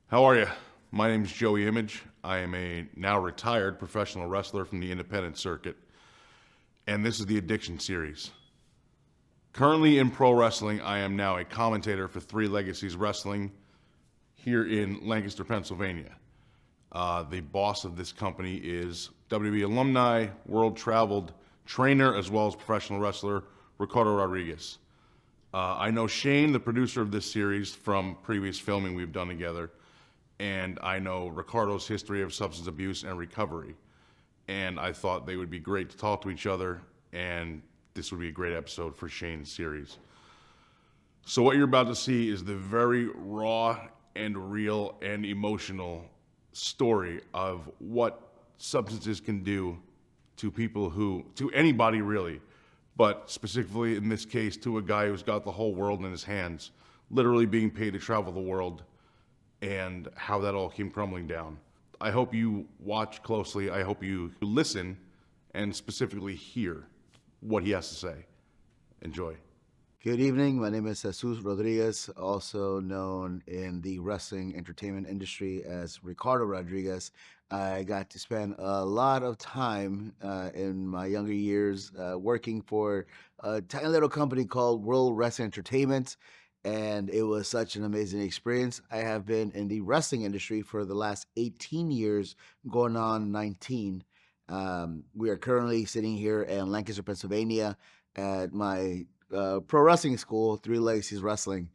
How are you? My name is Joey Image. I am a now retired professional wrestler from the independent circuit, and this is the Addiction Series. Currently in pro wrestling, I am now a commentator for Three Legacies Wrestling here in Lancaster, Pennsylvania. The boss of this company is WWE alumni, world traveled trainer, as well as professional wrestler Ricardo Rodriguez. I know Shane, the producer of this series, from previous filming we've done together, and I know Ricardo's history of substance abuse and recovery. And I thought they would be great to talk to each other, and this would be a great episode for Shane's series. So, what you're about to see is the very raw and real and emotional story of what substances can do to people to anybody really, but specifically in this case, to a guy who's got the whole world in his hands, literally being paid to travel the world, and how that all came crumbling down. I hope you watch closely. I hope you listen and specifically hear what he has to say. Enjoy. Good evening. My name is Jesus Rodriguez, also known in the wrestling entertainment industry as Ricardo Rodriguez. I got to spend a lot of time in my younger years working for a tiny little company called World Wrestling Entertainment, and it was such an amazing experience. I have been in the wrestling industry for the last 18 years, going on 19. We are currently sitting here in Lancaster, Pennsylvania, at my pro wrestling school, Three Legacies Wrestling.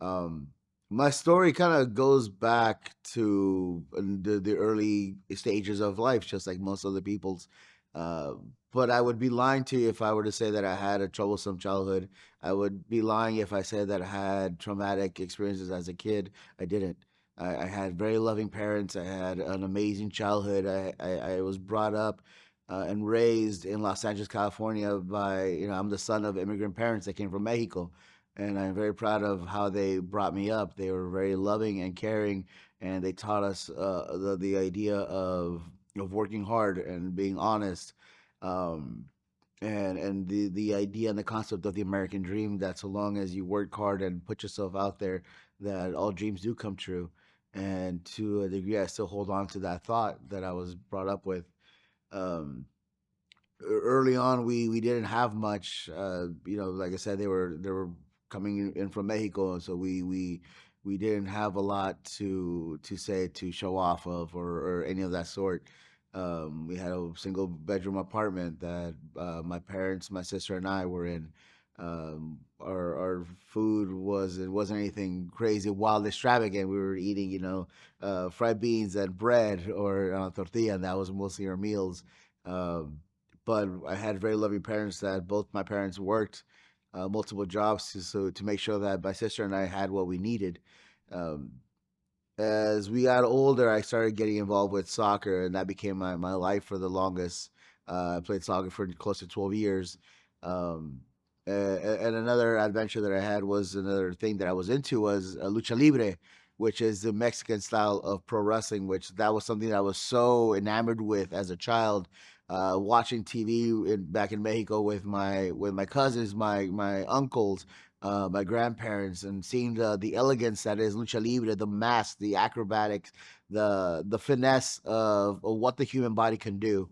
Um, my story kind of goes back to the early stages of life, just like most other people's. Uh, but I would be lying to you if I were to say that I had a troublesome childhood. I would be lying if I said that I had traumatic experiences as a kid. I didn't. I had very loving parents. I had an amazing childhood. I was brought up and raised in Los Angeles, California by, I'm the son of immigrant parents that came from Mexico. And I'm very proud of how they brought me up. They were very loving and caring, and they taught us the idea of working hard and being honest. Um, and the idea and the concept of the American dream, that so long as you work hard and put yourself out there, that all dreams do come true. And to a degree, I still hold on to that thought that I was brought up with. Um, Early on, we didn't have much. Like I said, they were coming in from Mexico, and so we didn't have a lot to say, to show off of, or any of that sort. We had a single bedroom apartment that my parents, my sister, and I were in. Our food it wasn't anything crazy, wild, extravagant. We were eating, fried beans and bread, or tortilla, and that was mostly our meals. Um, but I had very loving parents, that both my parents worked multiple jobs to make sure that my sister and I had what we needed. Um, as we got older, I started getting involved with soccer, and that became my life for the longest. I played soccer for close to 12 years. Um, and another adventure that I had, was another thing that I was into, was lucha libre, which is the Mexican style of pro wrestling, which that was something that I was so enamored with as a child. Watching TV back in Mexico with my cousins, my uncles, my grandparents, and seeing the elegance that is lucha libre, the mask, the acrobatics, the finesse of what the human body can do,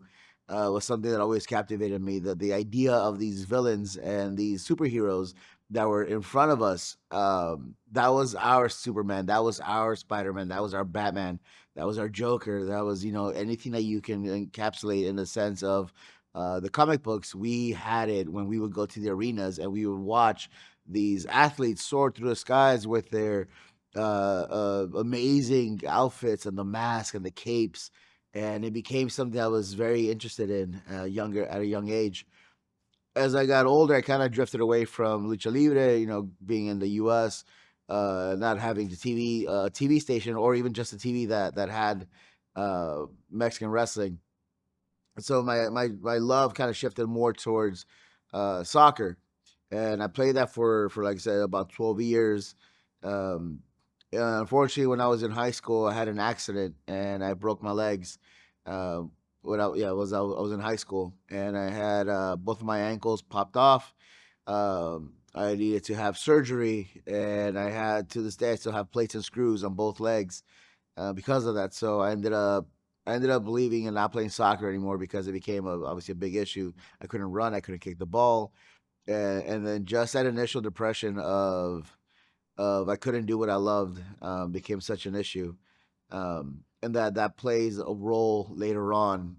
was something that always captivated me. The idea of these villains and these superheroes that were in front of us, that was our Superman, that was our Spider-Man, that was our Batman, that was our Joker, that was, anything that you can encapsulate in the sense of the comic books. We had it when we would go to the arenas and we would watch these athletes soar through the skies with their amazing outfits and the mask and the capes, and it became something I was very interested in at a young age. As I got older, I kind of drifted away from lucha libre. Being in the U.S., not having the TV station, or even just a TV that had Mexican wrestling. So my love kind of shifted more towards soccer, and I played that for like I said, about 12 years. Um, Unfortunately, when I was in high school, I had an accident and I broke my legs. Uh, I was in high school, and I had both of my ankles popped off. I needed to have surgery, and I had, to this day, I still have plates and screws on both legs. because of that. So I ended up leaving and not playing soccer anymore because it became obviously a big issue. I couldn't run, I couldn't kick the ball, and then just that initial depression of I couldn't do what I loved became such an issue, and that plays a role later on.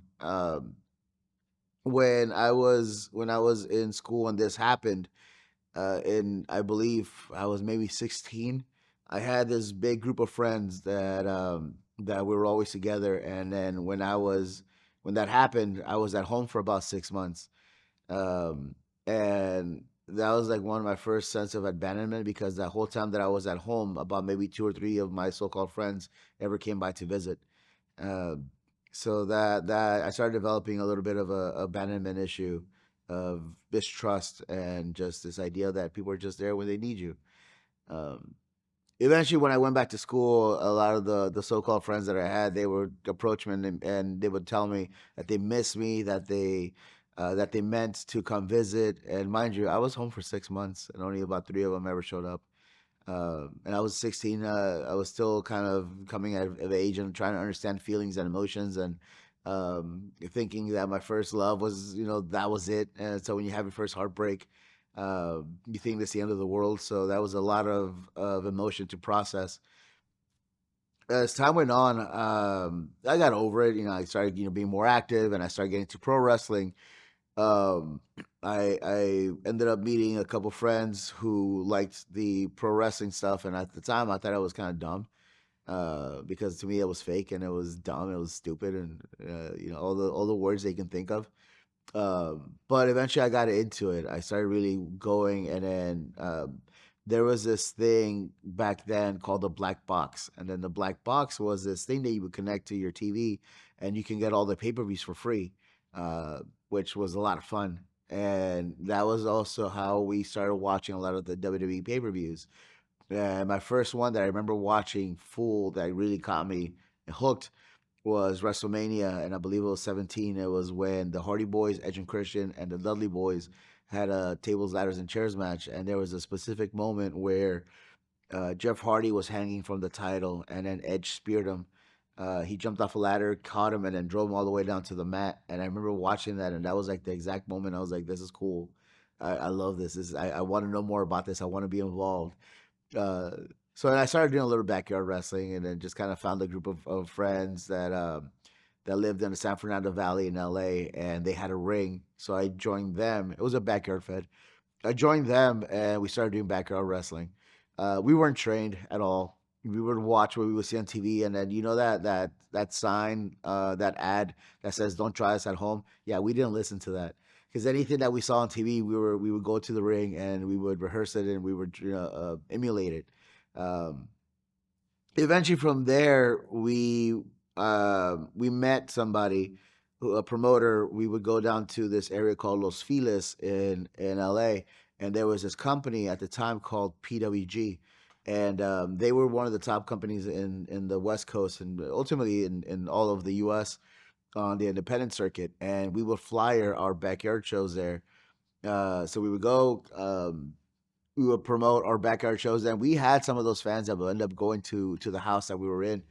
When I was in school and this happened, and I believe I was maybe 16. I had this big group of friends that we were always together, and then when that happened, I was at home for about 6 months, um, and that was like one of my first sense of abandonment because that whole time that I was at home, about maybe two or three of my so-called friends ever came by to visit. Um, so that I started developing a little bit of a abandonment issue of mistrust and just this idea that people are just there when they need you. Um, Eventually, when I went back to school, a lot of the so-called friends that I had, they would approach me and they would tell me that they miss me, that they meant to come visit. And mind you, I was home for 6 months, and only about three of them ever showed up. And I was 16. I was still kind of coming out of age and trying to understand feelings and emotions, and thinking that my first love was, that was it. And so when you have your first heartbreak, you think that's the end of the world. So that was a lot of emotion to process. As time went on, I got over it. I started, being more active, and I started getting to pro wrestling. um, I ended up meeting a couple friends who liked the pro wrestling stuff, and at the time I thought it was kind of dumb, because to me it was fake and it was dumb, it was stupid, and all the words they can think of. But eventually I got into it. I started really going, and then there was this thing back then called the black box, and then the black box was this thing that you would connect to your TV, and you can get all the pay per views for free, which was a lot of fun. And that was also how we started watching a lot of the WWE pay per views. And my first one that I remember watching full that really caught me hooked was WrestleMania, and I believe it was 17. It was when the Hardy Boys, Edge and Christian, and the Dudley Boys had a tables, ladders, and chairs match. And there was a specific moment where Jeff Hardy was hanging from the title, and then Edge speared him. He jumped off a ladder, caught him, and then drove him all the way down to the mat. And I remember watching that, and that was like the exact moment I was like, "This is cool. I love this. I want to know more about this. I want to be involved." uh, so I started doing a little backyard wrestling, and then just kind of found a group of friends that lived in the San Fernando Valley in LA, and they had a ring. So I joined them. It was a backyard fed. I joined them, and we started doing backyard wrestling. We weren't trained at all. We would watch what we would see on TV, and then that sign, that ad that says "Don't try this at home." Yeah, we didn't listen to that because anything that we saw on TV, we would go to the ring and we would rehearse it and we would emulate it. Um, Eventually, from there, we met somebody, a promoter. We would go down to this area called Los Feliz in LA, and there was this company at the time called PWG, and they were one of the top companies in the West Coast and ultimately in all of the U.S. on the independent circuit. And we would flyer our backyard shows there. So we would go. We would promote our backyard shows, and we had some of those fans that would end up going to the house that we were in,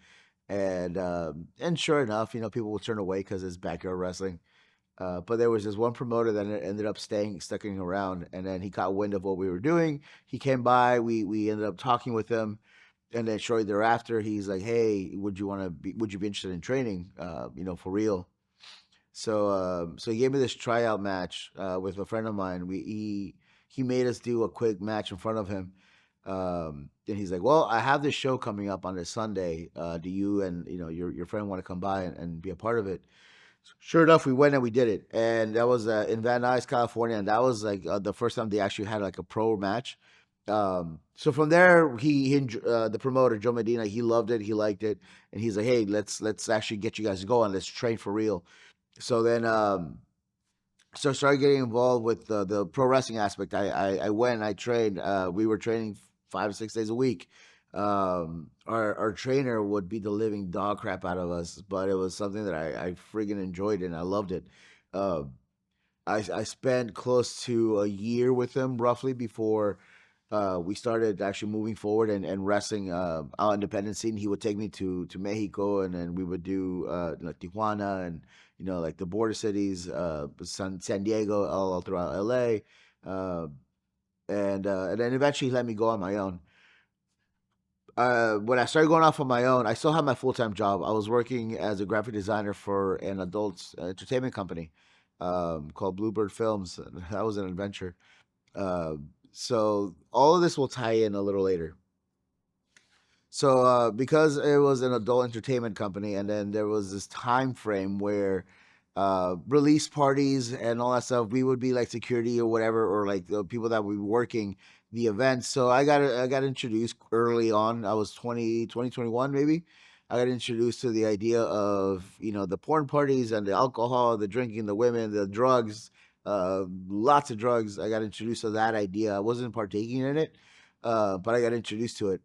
and sure enough, people would turn away because it's backyard wrestling. But there was this one promoter that ended up sticking around, and then he caught wind of what we were doing. He came by. We ended up talking with him, and then shortly thereafter, he's like, "Hey, would you be interested in training? For real?" So he gave me this tryout match with a friend of mine. He made us do a quick match in front of him. And he's like, "Well, I have this show coming up on this Sunday. Do you and your friend want to come by and be a part of it?" Sure enough, we went and we did it, and that was in Van Nuys, California, and that was like the first time they actually had like a pro match. So from there, the promoter Joe Medina, he loved it, he liked it, and he's like, "Hey, let's actually get you guys going. Let's train for real." So then, so I started getting involved with the pro wrestling aspect. I went and I trained. We were training 5 to 6 days a week. Our trainer would beat the living dog crap out of us, but it was something that I friggin' enjoyed and I loved it. Uh, I spent close to a year with him roughly before. We started actually moving forward and wrestling our independent scene. He would take me to Mexico, and then we would do like Tijuana and like the border cities, San Diego, all throughout LA, uh, and then eventually he let me go on my own. When I started going off on my own, I still had my full time job. I was working as a graphic designer for an adult entertainment company called Bluebird Films. That was an adventure. So all of this will tie in a little later. So because it was an adult entertainment company, and then there was this time frame where release parties and all that stuff, we would be like security or whatever, or like the people that would be working the events. So I got introduced early on. I was 20 21 maybe. I got introduced to the idea of the porn parties and the alcohol, the drinking, the women, the drugs, lots of drugs. I got introduced to that idea. I wasn't partaking in it, but I got introduced to it.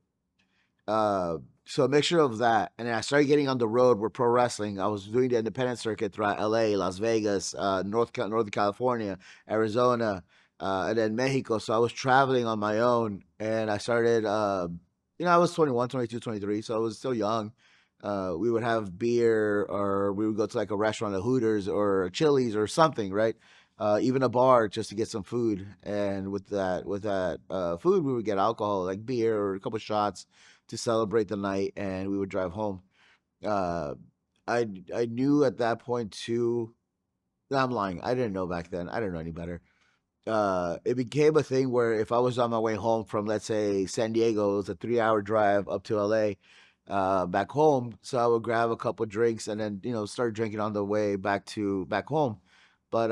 Uh, so a mixture of that, and then I started getting on the road with pro wrestling. I was doing the independent circuit throughout LA, Las Vegas, Northern California, Arizona, and then Mexico. So I was traveling on my own, and I started. I was 21, 22, 23, so I was still young. We would have beer, or we would go to like a restaurant, a Hooters or a Chili's or something, right? Even a bar just to get some food, and with that food, we would get alcohol, like beer or a couple shots to celebrate the night, and we would drive home. Uh, I knew at that point too. No, I'm lying. I didn't know back then. I didn't know any better. It became a thing where if I was on my way home from, let's say, San Diego, it was a 3 hour drive up to LA, back home. So I would grab a couple drinks and then start drinking on the way back home. But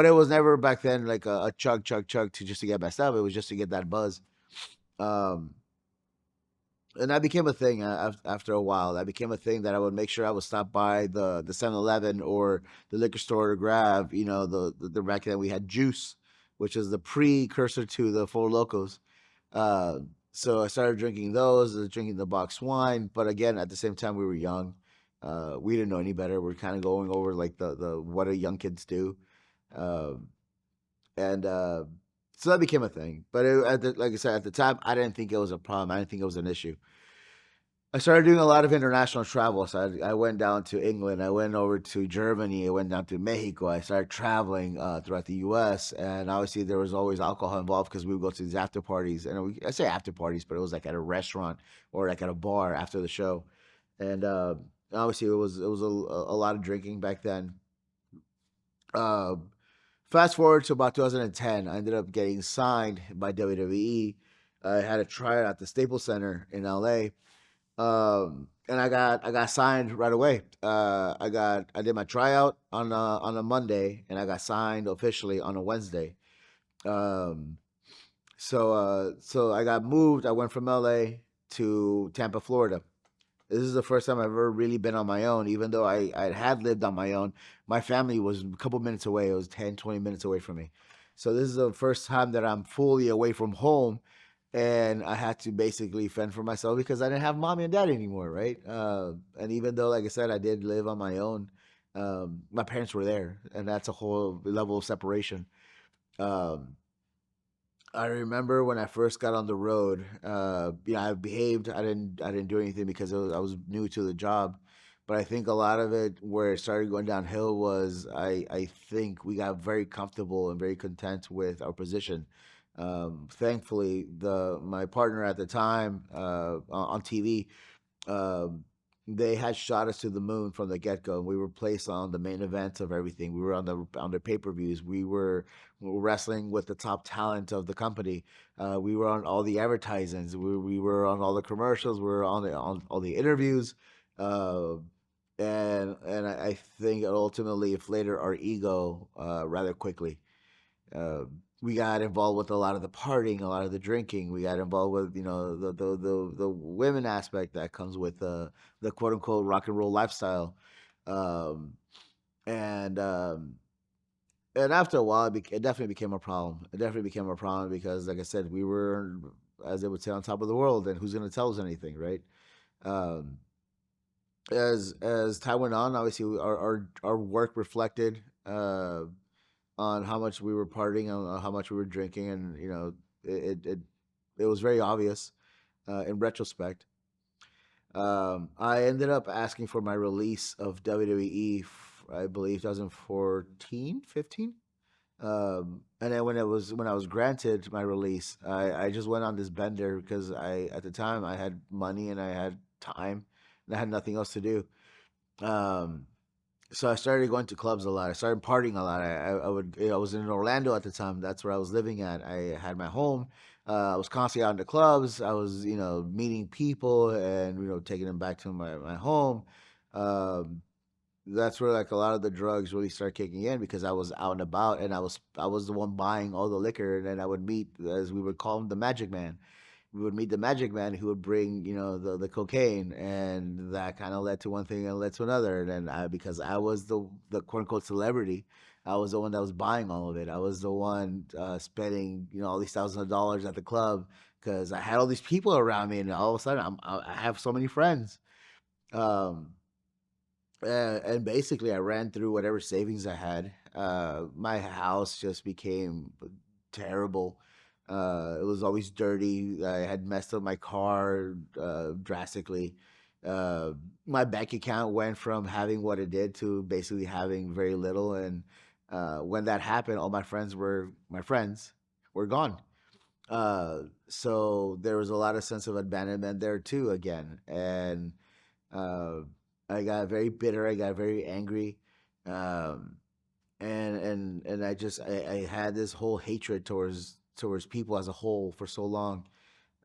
it was never back then like a chug chug chug to just to get messed up. It was just to get that buzz. Um, and that became a thing after a while. That became a thing that I would make sure I would stop by the 7-Eleven or the liquor store to grab. The back then we had juice, which is the precursor to the Four Locos. Uh, so I started drinking those, drinking the box wine. But again, at the same time, we were young. We didn't know any better. We're kind of going over like the what do young kids do, um, and so that became a thing. But like I said, at the time, I didn't think it was a problem. I didn't think it was an issue. I started doing a lot of international travel. So I went down to England. I went over to Germany. I went down to Mexico. I started traveling throughout the U.S. And obviously, there was always alcohol involved because we would go to these after parties. And I say after parties, but it was like at a restaurant or like at a bar after the show. And obviously, it was a lot of drinking back then. Uh, Fast forward to about 2010, I ended up getting signed by WWE. I had a tryout at the Staples Center in LA, and I got signed right away. I did my tryout on a Monday, and I got signed officially on a Wednesday. Um, so I got moved. I went from LA to Tampa, Florida. This is the first time I've ever really been on my own, even though I had lived on my own. My family was a couple minutes away. It was 10, 20 minutes away from me. So this is the first time that I'm fully away from home, and I had to basically fend for myself because I didn't have mommy and daddy anymore, right? And even though, like I said, I did live on my own, my parents were there, and that's a whole level of separation. Um, I remember when I first got on the road. I behaved. I didn't do anything because I was new to the job. But I think a lot of it, where it started going downhill, was I think we got very comfortable and very content with our position. Thankfully, the my partner at the time on TV, um, they had shot us to the moon from the get go. We were placed on the main event of everything. We were on the pay per views. We were wrestling with the top talent of the company. We were on all the advertisements. We were on all the commercials. We were on all the interviews. Uh, and I think it ultimately inflated our ego rather quickly. uh, we got involved with a lot of the partying, a lot of the drinking. We got involved with the women aspect that comes with the quote unquote rock and roll lifestyle, um, and um, and after a while, it definitely became a problem. It definitely became a problem because, like I said, we were, as they would say, on top of the world, and who's going to tell us anything, right? Um, as time went on, obviously our work reflected. On how much we were partying, on how much we were drinking, and it. It was very obvious in retrospect. I ended up asking for my release of WWE, I believe 2014, 15. And then when I was granted my release, I just went on this bender because I at the time I had money and I had time and I had nothing else to do. Um, so I started going to clubs a lot. I started partying a lot. I would I was in Orlando at the time. That's where I was living at. I had my home. I was constantly out in the clubs. I was meeting people and taking them back to my home. Um, that's where like a lot of the drugs really start kicking in because I was out and about and I was the one buying all the liquor and then I would meet, as we would call him, the Magic Man. We would meet the Magic Man who would bring the cocaine, and that kind of led to one thing and led to another. And then because I was the quote unquote celebrity, I was the one that was buying all of it. I was the one spending all these thousands of dollars at the club because I had all these people around me, and all of a sudden I have so many friends. Um, and basically, I ran through whatever savings I had. My house just became terrible. It was always dirty. I had messed up my car drastically. Uh, my bank account went from having what it did to basically having very little. And when that happened, all my friends were gone. So there was a lot of sense of abandonment there too again. And uh, I got very bitter. I got very angry, um, and I had this whole hatred towards people as a whole for so long,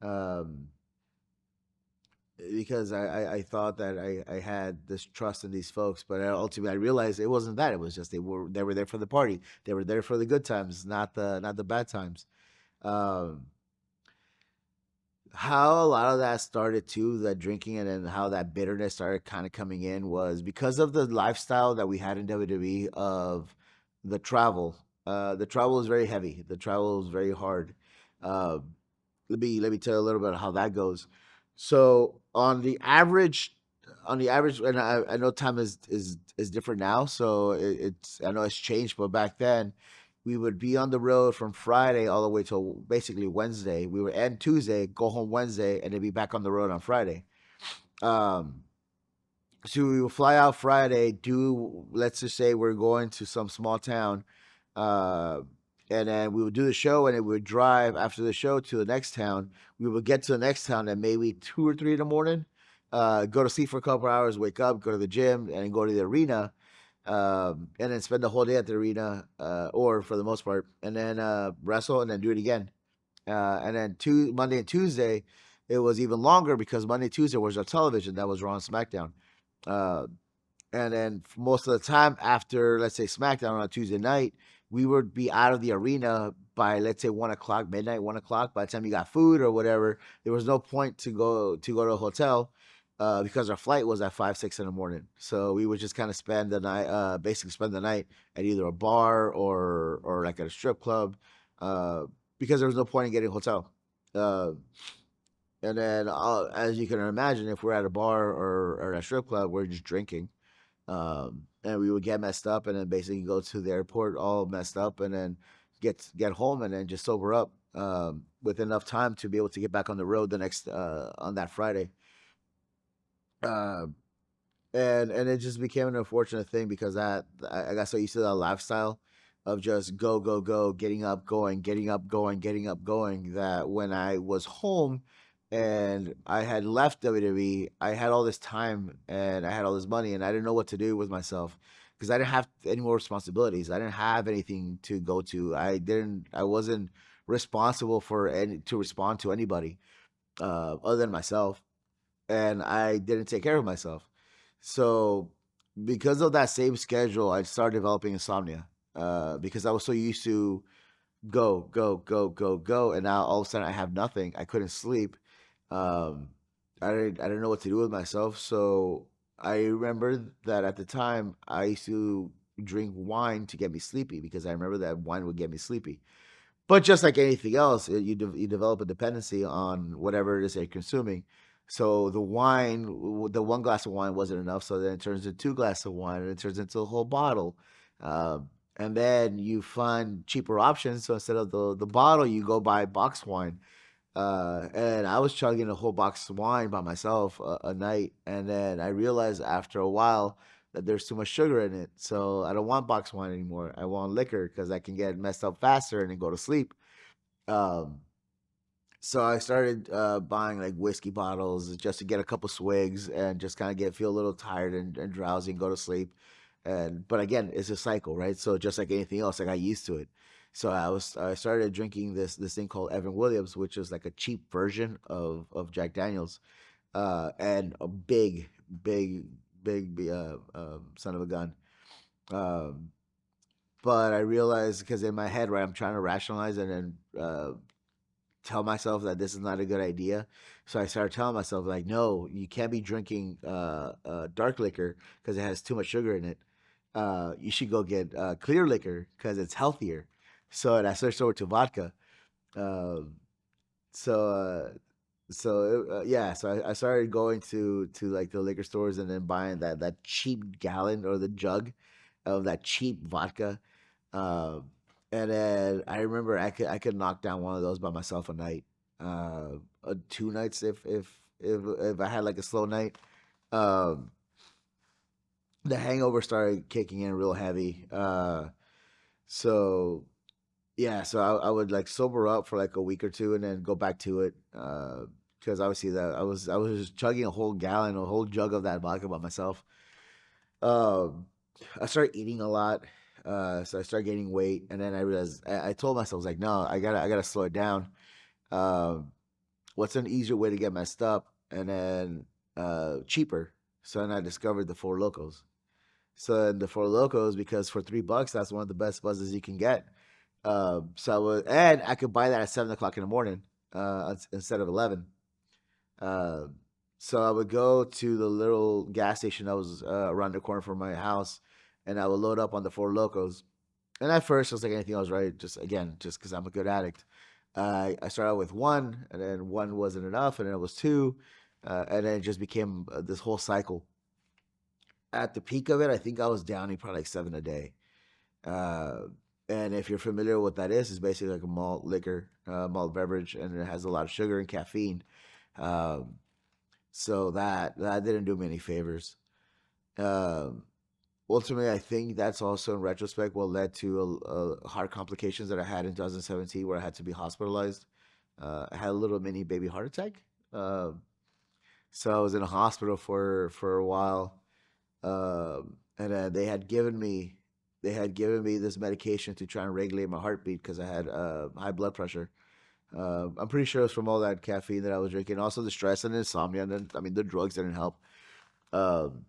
um, because I thought that I had this trust in these folks, but ultimately I realized it wasn't that. It was just they were there for the party. They were there for the good times, not the bad times. Um, how a lot of that started too, the drinking, and then how that bitterness started kind of coming in was because of the lifestyle that we had in WWE of the travel. The travel is very heavy. The travel is very hard. Uh, let me tell you a little bit of how that goes. So on the average, and I know time is different now, so it's I know it's changed, but back then we would be on the road from Friday all the way till basically Wednesday. We would end Tuesday, go home Wednesday, and then be back on the road on Friday. Um, so we would fly out Friday, do let's just say we're going to some small town, uh, and then we would do the show, and then we would drive after the show to the next town. We would get to the next town at maybe 2 or 3 in the morning, go to sleep for a couple hours, wake up, go to the gym, and go to the arena, and then spend the whole day at the arena, or for the most part, and then wrestle, and then do it again. And then Monday and Tuesday, it was even longer because Monday Tuesday was our television. That was Raw and SmackDown. Uh, and then most of the time after, let's say, SmackDown on a Tuesday night, we would be out of the arena by, let's say, 1 o'clock, midnight, 1 o'clock. By the time you got food or whatever, there was no point to go to a hotel because our flight was at 5, 6 in the morning. So we would just kind of spend the night, basically spend the night at either a bar or like at a strip club, uh, because there was no point in getting a hotel. Uh, and then, as you can imagine, if we're at a bar or at a strip club, we're just drinking, and we would get messed up and then basically go to the airport all messed up and then get home and then just sober up with enough time to be able to get back on the road the next on that Friday. Uh, and it just became an unfortunate thing because I got so used to that lifestyle of just go go go, getting up, going, getting up, going, getting up, going, that when I was home and I had left WWE, I had all this time and I had all this money and I didn't know what to do with myself because I didn't have any more responsibilities. I didn't have anything to go to. I wasn't responsible for any to respond to anybody other than myself, and I didn't take care of myself. So, because of that same schedule, I started developing insomnia because I was so used to go, go, go, go, go, and now all of a sudden I have nothing. I couldn't sleep. Um, I didn't know what to do with myself. So I remember that at the time I used to drink wine to get me sleepy because I remember that wine would get me sleepy. But just like anything else, you develop a dependency on whatever it is that you're consuming. So the one glass of wine wasn't enough. So then it turns into 2 glasses of wine, and it turns into a whole bottle. And then you find cheaper options. So instead of the bottle, you go buy box wine. And I was chugging a whole box of wine by myself a night, and then I realized after a while that there's too much sugar in it. So I don't want box wine anymore. I want liquor because I can get messed up faster and then go to sleep. Um, so I started buying like whiskey bottles just to get a couple swigs and just kind of get feel a little tired and drowsy and go to sleep. And but again, it's a cycle, right? So just like anything else, I got used to it. So I started drinking this thing called Evan Williams, which is like a cheap version of Jack Daniels, and a big son of a gun. Um, but I realized because in my head, right, I'm trying to rationalize it and tell myself that this is not a good idea. So I started telling myself like, no, you can't be drinking dark liquor because it has too much sugar in it. You should go get clear liquor because it's healthier. So and I switched over to vodka. Um, so yeah, so I started going to like the liquor stores and then buying that cheap gallon or the jug of that cheap vodka. Um, and then I remember I could knock down one of those by myself a night, two nights if I had like a slow night. Um, the hangover started kicking in real heavy. So yeah, so I would like sober up for like a week or two and then go back to it. Because obviously that I was just chugging a whole gallon, a whole jug of that vodka by myself. Um, I started eating a lot, so I started gaining weight, and then I realized I told myself I was like, no, I gotta slow it down. Um, what's an easier way to get messed up, and then cheaper? So then I discovered the Four Locos. So in the Four Locos, because for $3, that's one of the best buzzes you can get. So and I could buy that at 7 o'clock in the morning, instead of 11. Uh, so I would go to the little gas station that was around the corner from my house, and I would load up on the Four Locos. And at first, just like anything else, right? Just again, just because I'm a good addict, I started out with one, and then one wasn't enough, and then it was two, and then it just became this whole cycle. At the peak of it, I think I was downing probably like seven a day. Uh, and if you're familiar with what that is, it's basically like a malt liquor, malt beverage, and it has a lot of sugar and caffeine. Um, so that didn't do me any favors. Um, Ultimately, I think that's also in retrospect what led to heart complications that I had in 2017, where I had to be hospitalized. I had a little mini baby heart attack. So I was in a hospital for a while, and they had given me this medication to try and regulate my heartbeat because I had high blood pressure. I'm pretty sure it was from all that caffeine that I was drinking, also the stress and insomnia. And then, I mean, the drugs didn't help. Um,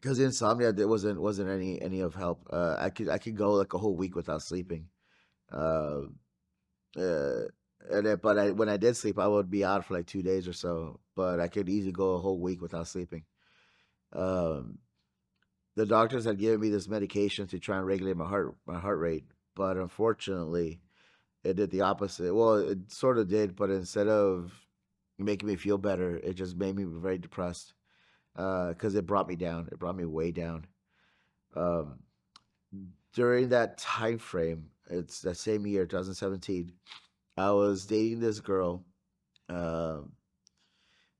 because insomnia there wasn't any of help. I could go like a whole week without sleeping. Uh, uh, but when I did sleep, I would be out for like 2 days or so. But I could easily go a whole week without sleeping. Um, the doctors had given me this medication to try and regulate my heart rate, but unfortunately, it did the opposite. Well, it sort of did, but instead of making me feel better, it just made me very depressed. Because it brought me down. It brought me way down. Um, During that time frame, it's that same year, 2017. I was dating this girl, um,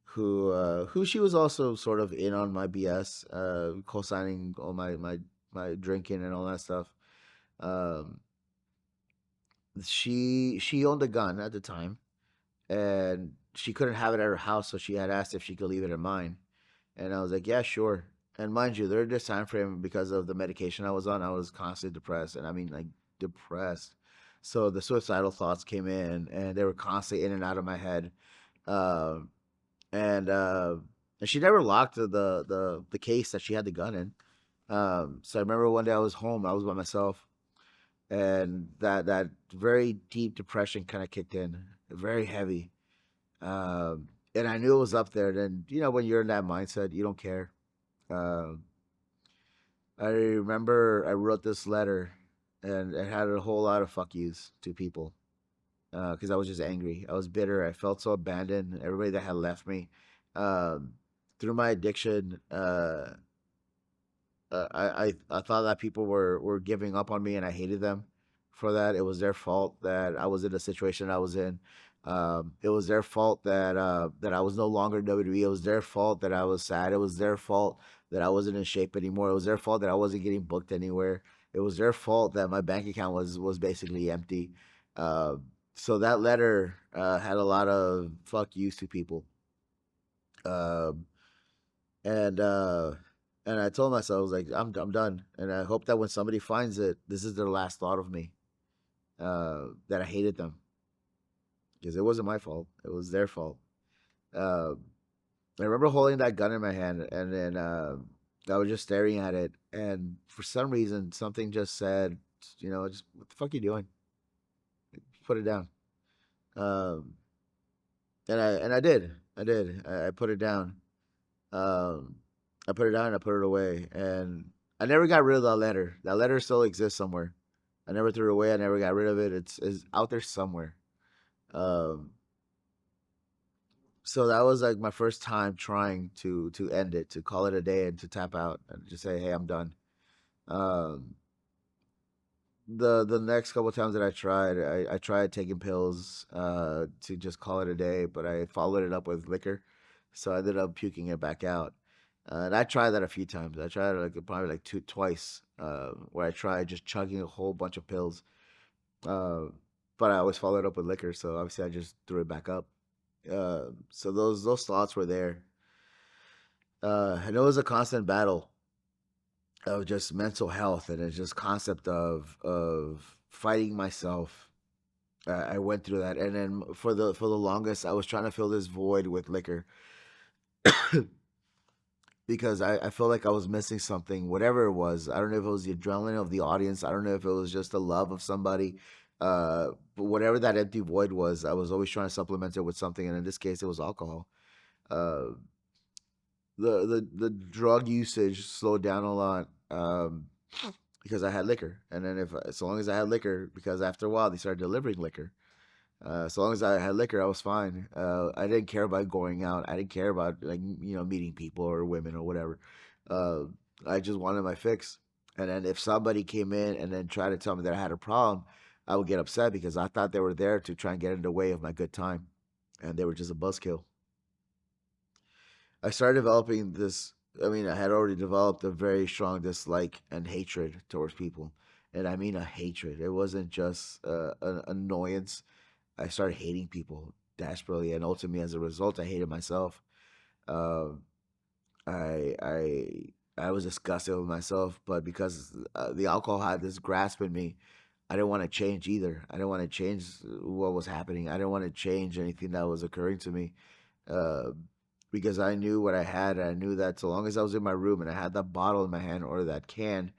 who she was also sort of in on my BS, co-signing all my drinking and all that stuff. Um, she owned a gun at the time, and she couldn't have it at her house, so she had asked if she could leave it at mine. And I was like, yeah, sure. And mind you, during this time frame, because of the medication I was on, I was constantly depressed. And I mean, like, depressed. So the suicidal thoughts came in, and they were constantly in and out of my head. Um, and and she never locked the case that she had the gun in. So I remember one day I was home, I was by myself, and that very deep depression kind of kicked in, very heavy. And I knew it was up there. Then when you're in that mindset, you don't care. Um, I remember I wrote this letter, and it had a whole lot of fuck yous to people because I was just angry. I was bitter. I felt so abandoned. Everybody that had left me um, through my addiction. I thought that people were giving up on me, and I hated them for that. It was their fault that I was in the situation I was in. It was their fault that I was no longer in WWE. It was their fault that I was sad. It was their fault that I wasn't in shape anymore. It was their fault that I wasn't getting booked anywhere. It was their fault that my bank account was basically empty. Uh, so that letter had a lot of fuck yous to people. Um, and I told myself, I was like, I'm done, and I hope that when somebody finds it, this is their last thought of me. That I hated them because it wasn't my fault; it was their fault. Uh, I remember holding that gun in my hand, and then I was just staring at it, and for some reason, something just said, just what the fuck are you doing? Put it down. Um, I did, I put it down. Um, I put it down, I put it away, and I never got rid of that letter. That letter still exists somewhere. I never threw it away. I never got rid of it. It's out there somewhere. Um, so that was like my first time trying to end it, to call it a day, and to tap out and just say, "Hey, I'm done." Um, the next couple of times that I tried taking pills to just call it a day, but I followed it up with liquor, so I ended up puking it back out. And I tried that a few times. I tried it like probably like twice, where I tried just chugging a whole bunch of pills. Uh, but I always followed up with liquor, so obviously I just threw it back up. So those thoughts were there, and it was a constant battle of just mental health, and it's just concept of fighting myself. I went through that, and then for the longest, I was trying to fill this void with liquor because I felt like I was missing something, whatever it was. I don't know if it was the adrenaline of the audience. I don't know if it was just the love of somebody. But whatever that empty void was, I was always trying to supplement it with something, and in this case, it was alcohol. Uh, the drug usage slowed down a lot, because I had liquor, and then if so long as I had liquor, because after a while they started delivering liquor. So long as I had liquor, I was fine. I didn't care about going out. I didn't care about like meeting people or women or whatever. Uh, I just wanted my fix. And then if somebody came in and then tried to tell me that I had a problem, I would get upset because I thought they were there to try and get in the way of my good time, and they were just a buzzkill. I started developing this. I mean, I had already developed a very strong dislike and hatred towards people. And I mean a hatred. It wasn't just an annoyance. I started hating people desperately. And ultimately, as a result, I hated myself. Um, I, I, I was disgusted with myself. But because the alcohol had this grasp in me, I didn't want to change either. I didn't want to change what was happening. I didn't want to change anything that was occurring to me, uh, because I knew what I had. And I knew that so long as I was in my room and I had that bottle in my hand or that can,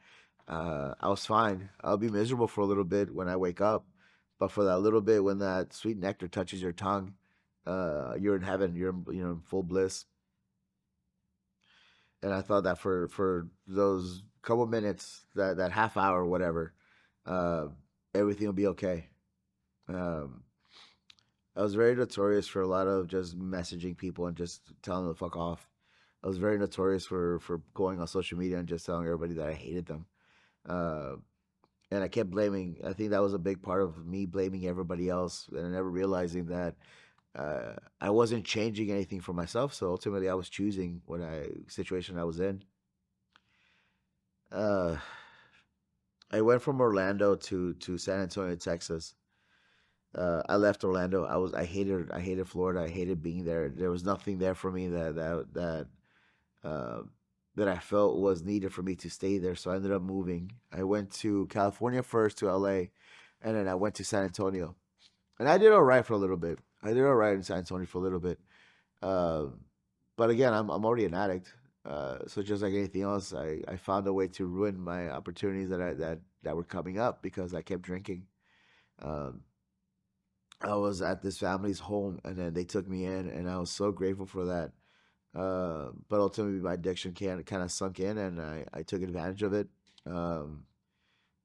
I was fine. I'll be miserable for a little bit when I wake up, but for that little bit when that sweet nectar touches your tongue, you're in heaven. You're in full bliss. And I thought that for those couple minutes, that half hour, whatever, uh, everything will be okay. Um, I was very notorious for a lot of just messaging people and just telling them to fuck off. I was very notorious for going on social media and just telling everybody that I hated them. Uh, and I kept blaming. I think that was a big part of me blaming everybody else, and never realizing that I wasn't changing anything for myself. So ultimately, I was choosing what situation I was in. Uh, I went from Orlando to San Antonio, Texas. I left Orlando. I hated Florida. I hated being there. There was nothing there for me uh, that I felt was needed for me to stay there. So I ended up moving. I went to California first, to LA, and then I went to San Antonio. And I did all right for a little bit. I did all right in San Antonio for a little bit. Uh, but again, I'm already an addict. So just like anything else, I found a way to ruin my opportunities that were coming up because I kept drinking. Um, I was at this family's home, and then they took me in, and I was so grateful for that. But ultimately, my addiction kind of sunk in, and I took advantage of it. Um,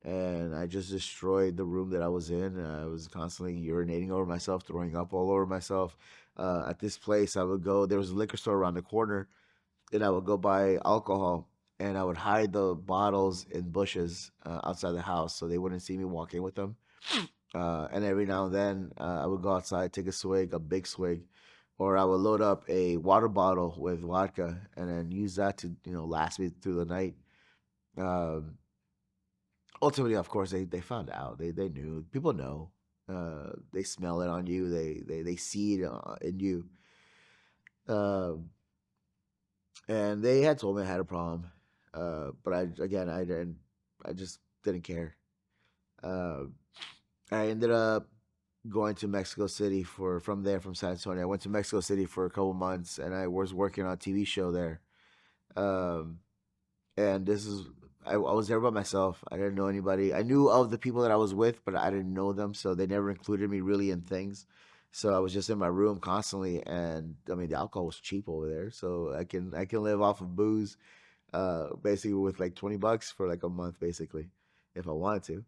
and I just destroyed the room that I was in. I was constantly urinating over myself, throwing up all over myself. At this place, I would go. There was a liquor store around the corner, and I would go buy alcohol, and I would hide the bottles in bushes outside the house so they wouldn't see me walk in with them. And every now and then, I would go outside, take a swig, a big swig, or I would load up a water bottle with vodka and then use that to, last me through the night. Um, Ultimately, of course, they found out. They knew. People know. They smell it on you. They see it in you. Um, and they had told me I had a problem, but I didn't. I just didn't care. Uh, I ended up going to Mexico City for from there from San Antonio. I went to Mexico City for a couple months, and I was working on a TV show there. Um, and this is I was there by myself. I didn't know anybody. I knew of the people that I was with, but I didn't know them, so they never included me really in things. So I was just in my room constantly, and I mean the alcohol was cheap over there, so I can live off of booze, basically with like $20 for like a month, basically, if I wanted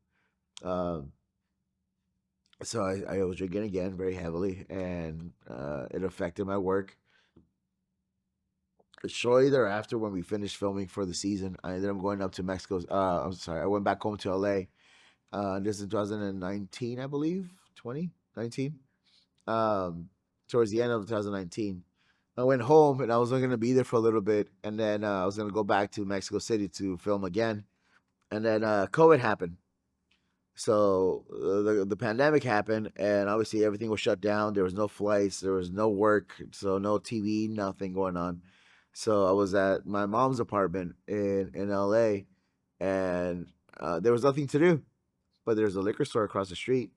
to. So I was drinking again very heavily, and it affected my work. Shortly thereafter, when we finished filming for the season, I ended up going up to Mexico. I'm sorry, I went back home to LA. This is 2019, I believe, 2019. Um, Towards the end of 2019, I went home and I was only going to be there for a little bit, and then I was going to go back to Mexico City to film again, and then COVID happened. So the pandemic happened, and obviously everything was shut down. There was no flights, there was no work, so no TV, nothing going on. So I was at my mom's apartment in LA, and there was nothing to do. But there's a liquor store across the street.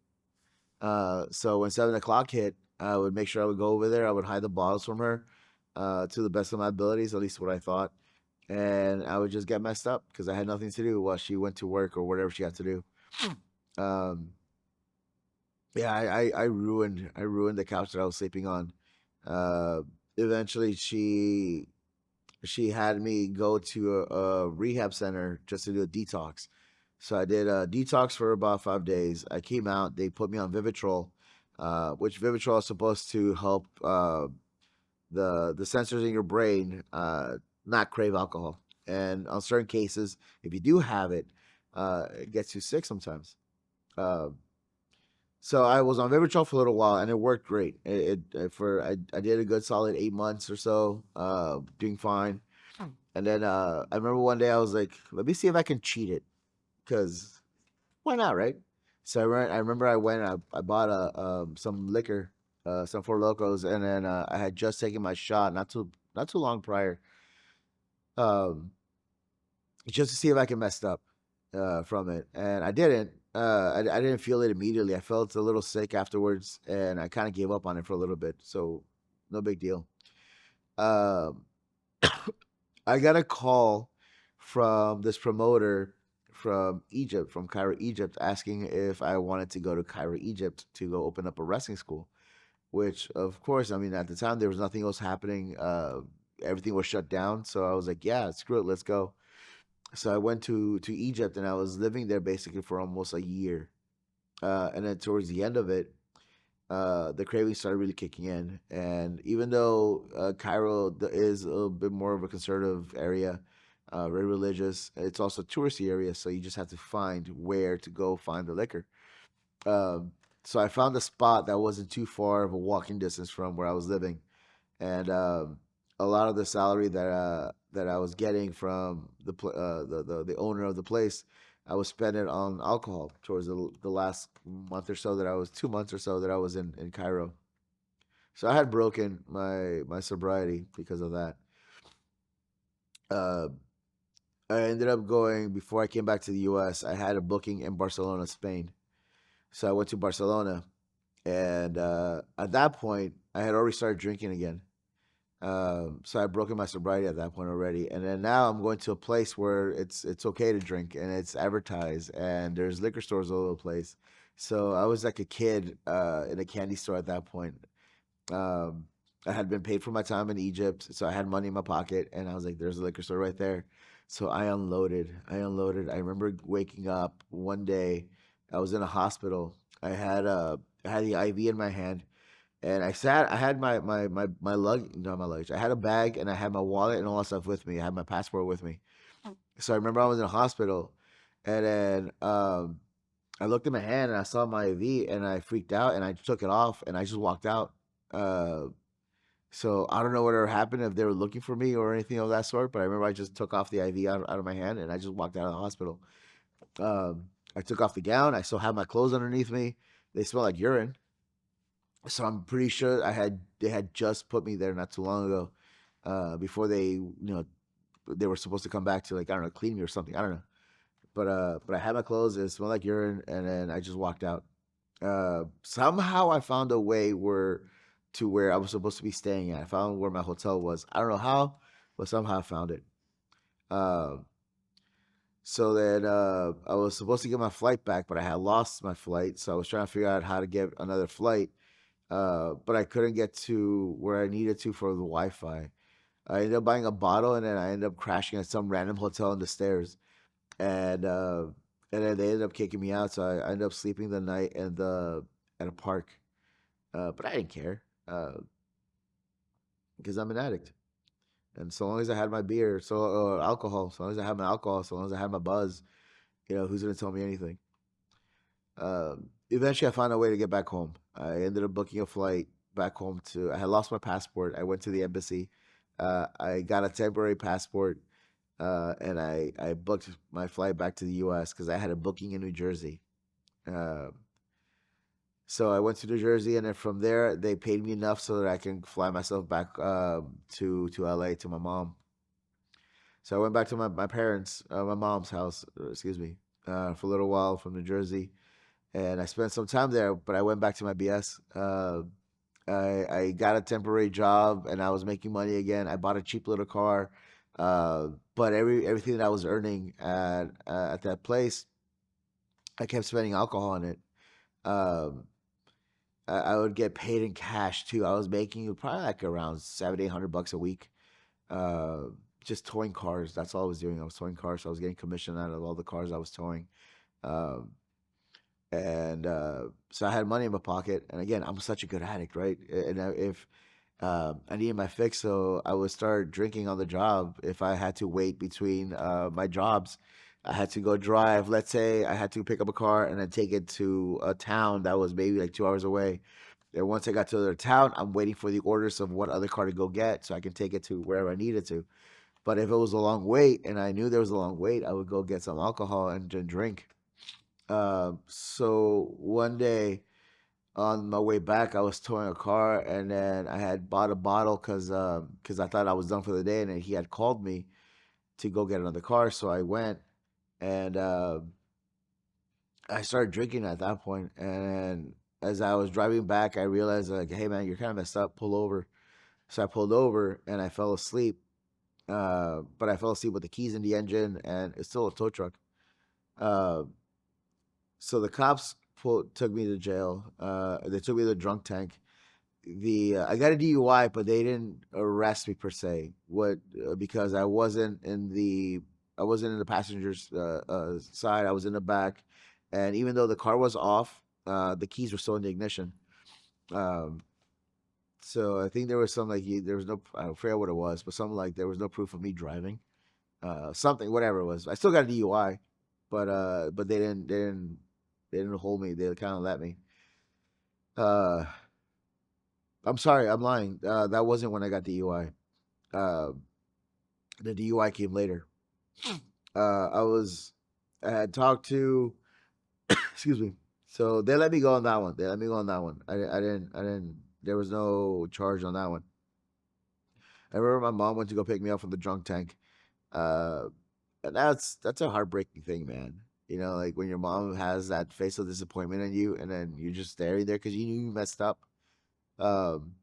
So when 7 o'clock hit, I would make sure I would go over there. I would hide the bottles from her, to the best of my abilities, at least what I thought, and I would just get messed up because I had nothing to do while she went to work or whatever she had to do. Um, Yeah, I ruined the couch that I was sleeping on. Uh, Eventually, she had me go to a rehab center just to do a detox. So I did a detox for about 5 days. I came out. They put me on Vivitrol, which Vivitrol is supposed to help the sensors in your brain not crave alcohol. And on certain cases, if you do have it, it gets you sick sometimes. Uh, so I was on Vivitrol for a little while, and it worked great. I did a good solid 8 months or so, doing fine. And then I remember one day I was like, let me see if I can cheat it, because why not, right? So I remember I went, I bought some liquor, some Four Locos, and then I had just taken my shot not too long prior, um, just to see if I can mess up from it, and I didn't. I didn't feel it immediately. I felt a little sick afterwards, and I kind of gave up on it for a little bit. So no big deal. Um, I got a call from this promoter from Egypt, from Cairo, Egypt, asking if I wanted to go to Cairo, Egypt to go open up a wrestling school. Which, of course, I mean, at the time there was nothing else happening. Everything was shut down. So I was like, yeah, screw it, let's go. So I went to Egypt, and I was living there basically for almost a year. And then towards the end of it, the cravings started really kicking in. And even though Cairo is a little bit more of a conservative area, very religious, it's also a touristy area. So you just have to find where to go find the liquor. Um, so I found a spot that wasn't too far of a walking distance from where I was living, and a lot of the salary that I was getting from the owner of the place, I was spending on alcohol towards the last month or so that I was 2 months or so that I was in Cairo. So I had broken my sobriety because of that. Uh, I ended up going before I came back to the U.S. I had a booking in Barcelona, Spain. So I went to Barcelona, and at that point, I had already started drinking again. So I broken my sobriety at that point already, and then now I'm going to a place where it's okay to drink and it's advertised, and there's liquor stores all over the place. So I was like a kid in a candy store at that point. Um, I had been paid for my time in Egypt, so I had money in my pocket, and I was like, "There's a liquor store right there." So I unloaded. I unloaded. I remember waking up one day. I was in a hospital. I had the IV in my hand, and I had my lug, not my luggage. I had a bag, and I had my wallet and all that stuff with me. I had my passport with me. So I remember I was in a hospital, and then I looked at my hand and I saw my IV and I freaked out and I took it off and I just walked out. Uh, so I don't know whatever happened if they were looking for me or anything of that sort, but I remember I just took off the IV out of my hand and I just walked out of the hospital. I took off the gown. I still had my clothes underneath me. They smell like urine. So I'm pretty sure they had just put me there not too long ago, before they were supposed to come back to, like, I don't know, clean me or something. I don't know. But I had my clothes. It smelled like urine, and then I just walked out. Somehow I found a way where I was supposed to be staying at. I found where my hotel was. I don't know how, but somehow I found it. Uh, so then I was supposed to get my flight back, but I had lost my flight. So I was trying to figure out how to get another flight, but I couldn't get to where I needed to for the Wi-Fi. I ended up buying a bottle, and then I ended up crashing at some random hotel on the stairs, and uh, and then they ended up kicking me out. So I ended up sleeping the night at a park, but I didn't care, because I'm an addict, and so long as I had my beer, alcohol, so long as I had my alcohol, so long as I had my buzz, who's gonna tell me anything? Eventually, I found a way to get back home. I ended up booking a flight back home to. I had lost my passport. I went to the embassy. I got a temporary passport, and I booked my flight back to the U.S. because I had a booking in New Jersey. Uh, so I went to New Jersey, and then from there, they paid me enough so that I can fly myself back, to L.A. to my mom. So I went back to my parents, my mom's house, excuse me, for a little while from New Jersey, and I spent some time there. But I went back to my BS. I got a temporary job, and I was making money again. I bought a cheap little car, but everything that I was earning at that place, I kept spending alcohol on it. Um, I would get paid in cash too. I was making probably like around 700 to 800 bucks a week. Uh, just towing cars. That's all I was doing. I was towing cars, so I was getting commission out of all the cars I was towing. Um, and So I had money in my pocket. And again, I'm such a good addict, right? If I needed my fix, so I would start drinking on the job. If I had to wait between my jobs, I had to go drive. Let's say I had to pick up a car and then take it to a town that was maybe like 2 hours away. And once I got to the town, I'm waiting for the orders of what other car to go get so I can take it to wherever I needed to. But if it was a long wait and I knew there was a long wait, I would go get some alcohol and then drink. So one day on my way back, I was towing a car, and then I had bought a bottle because I thought I was done for the day, and then he had called me to go get another car. So I went, and I started drinking at that point. And as I was driving back, I realized, like, hey man, you're kind of messed up. Pull over. So I pulled over and I fell asleep. But I fell asleep with the keys in the engine, and it's still a tow truck. Uh, so the cops took me to jail. They took me to the drunk tank. I got a DUI, but they didn't arrest me per se. What Because I wasn't in the passenger's side. I was in the back, and even though the car was off, the keys were still in the ignition. Um, so I think there was some, like, there was no, I forget what it was, but something like there was no proof of me driving. Something, whatever it was. I still got a DUI, but they didn't hold me. They kind of let me. Uh, I'm sorry, I'm lying. That wasn't when I got DUI. The DUI came later. Uh, I was, I had talked to, excuse me. So they let me go on that one. They let me go on that one. I didn't. There was no charge on that one. I remember my mom went to go pick me up from the drunk tank. Uh, and that's a heartbreaking thing, man. Like when your mom has that face of disappointment in you, and then you're just staring there because you knew you messed up. Um,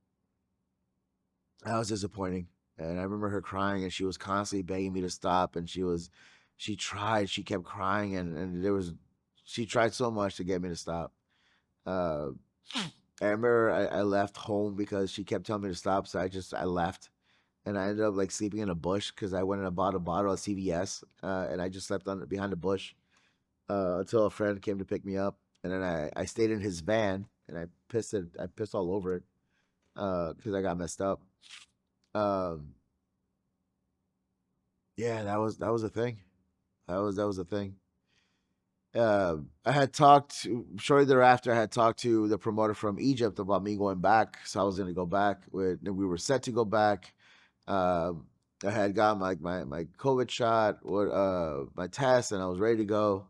That was disappointing. And I remember her crying, and she was constantly begging me to stop. And she kept crying, and she tried so much to get me to stop. Uh, I remember I left home because she kept telling me to stop. So I left, and I ended up like sleeping in a bush because I went and I bought a bottle at CVS, and I just slept behind a bush, until a friend came to pick me up. And then I stayed in his van, and I pissed all over it, because I got messed up. Um, Yeah, that was a thing. That was a thing. I had talked shortly thereafter. I had talked to the promoter from Egypt about me going back, so I was going to go back. We were set to go back. Um, I had got my COVID shot, or my test, and I was ready to go.